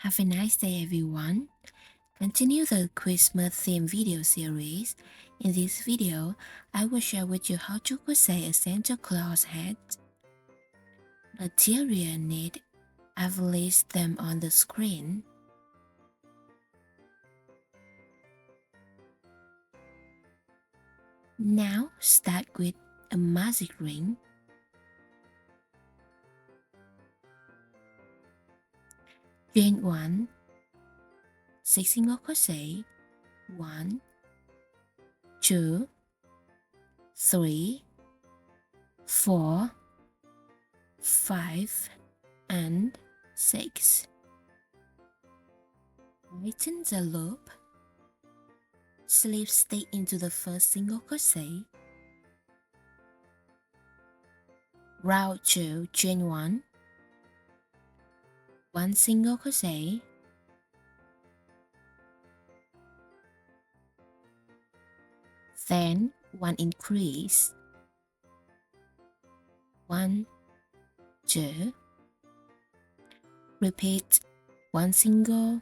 Have a nice day, everyone. Continue the Christmas theme video series. In this video, I will share with you how to crochet a Santa Claus hat. Material need, I've listed them on the screen. Now start with a magic ring. Chain 1, 6 single crochet, 1, 2, 3, 4, 5, and 6. Tighten the loop. Slip stitch into the first single crochet. Round 2, chain 1, 1 single crochet, then 1 increase, 1, 2, repeat 1 single,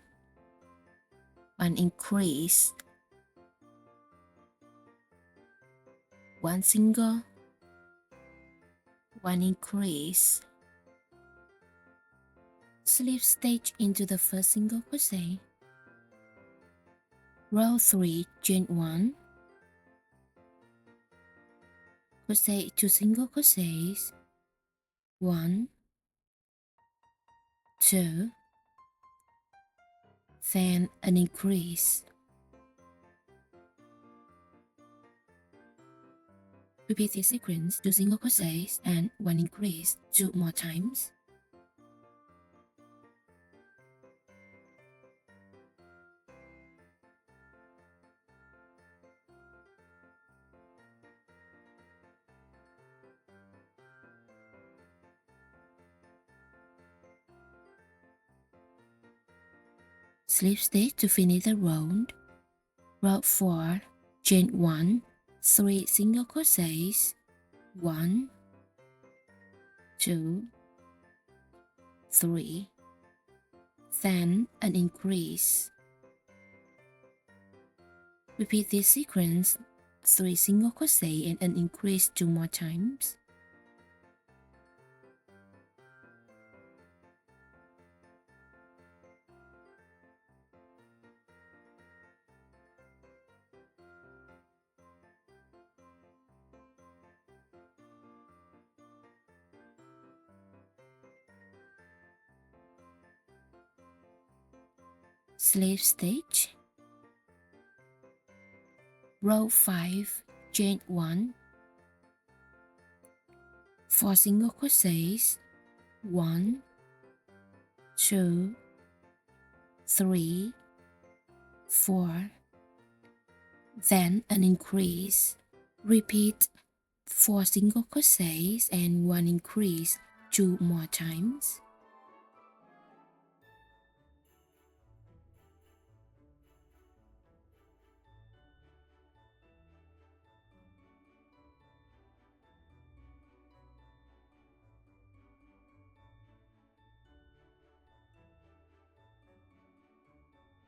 1 increase, 1 single, 1 increase. Slip stitch into the first single crochet. Row 3, chain 1, crochet 2 single crochets, 1, 2, then an increase. Repeat this sequence 2 single crochets and 1 increase 2 more times. Slip stitch to finish the round. Row 4, chain 1, 3 single crochets, 1, 2, 3, then an increase. Repeat this sequence 3 single crochet and an increase 2 more times. Slip stitch. Row 5, chain 1, 4 single crochets, 1, 2, 3, 4, then an increase. Repeat 4 single crochets and 1 increase 2 more times.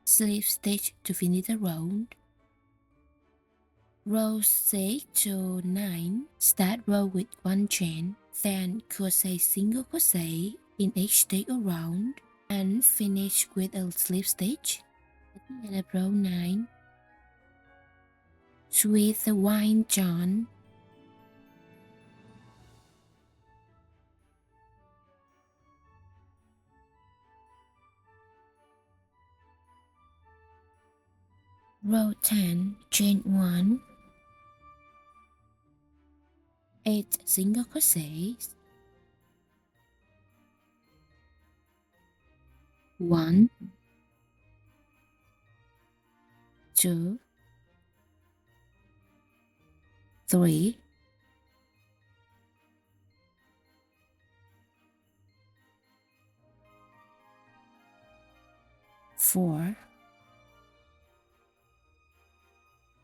Slip stitch to finish the round. Row 6 to 9, start row with 1 chain, then crochet single crochet in each stitch around and finish with a slip stitch. At the end of row 9, with the wine yarn, row 10, chain 1, 8 single crochets, 1, 2, 3, 4,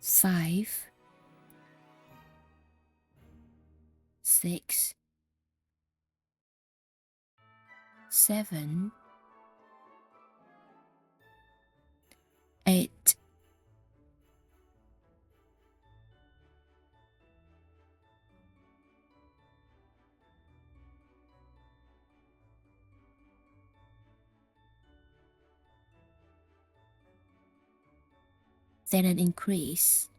5, 6, 7, then an increase.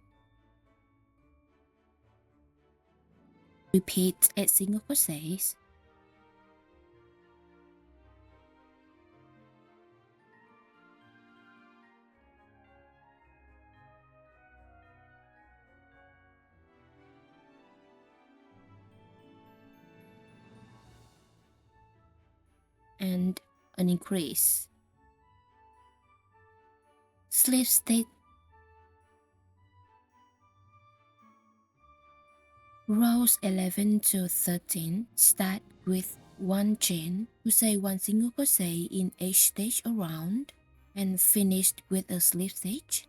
Repeat 8 single crochets. And an increase. Slip stitch. Rows 11 to 13 start with 1 chain, crochet 1 single crochet in each stitch around, and finish with a slip stitch.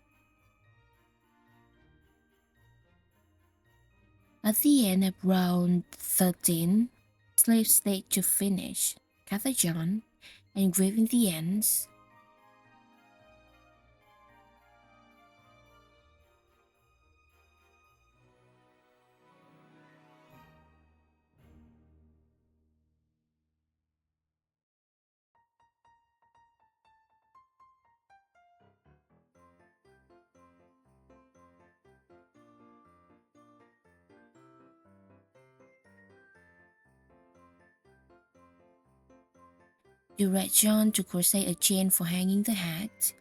At the end of round 13, slip stitch to finish, cut the yarn, and weave in the ends. Use red yarn to crochet a chain for hanging the hat.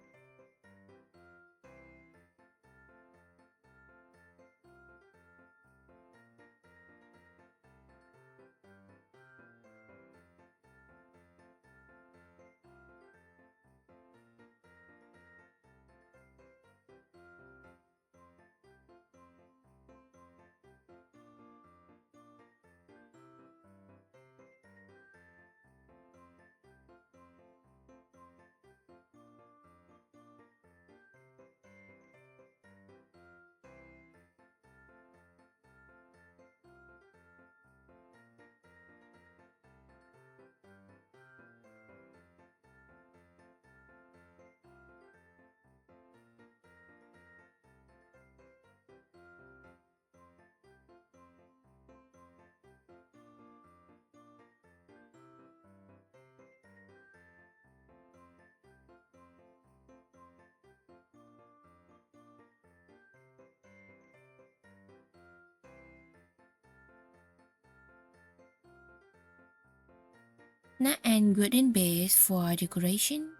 Knot and wooden base for decoration.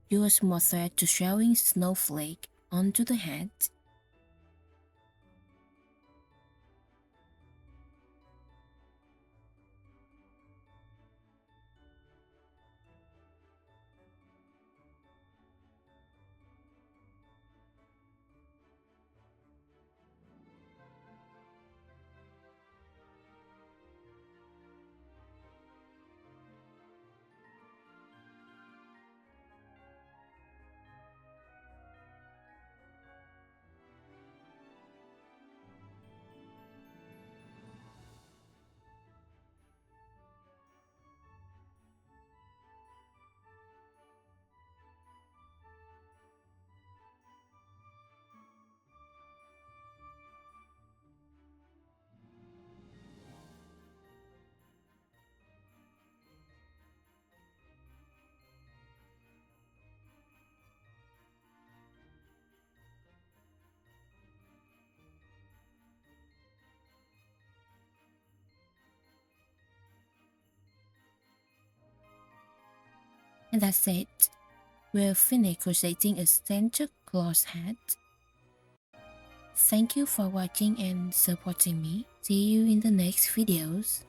Use more thread to showing snowflake onto the hat. And that's it. We'll finish crocheting a Santa Claus hat. Thank you for watching and supporting me. See you in the next videos.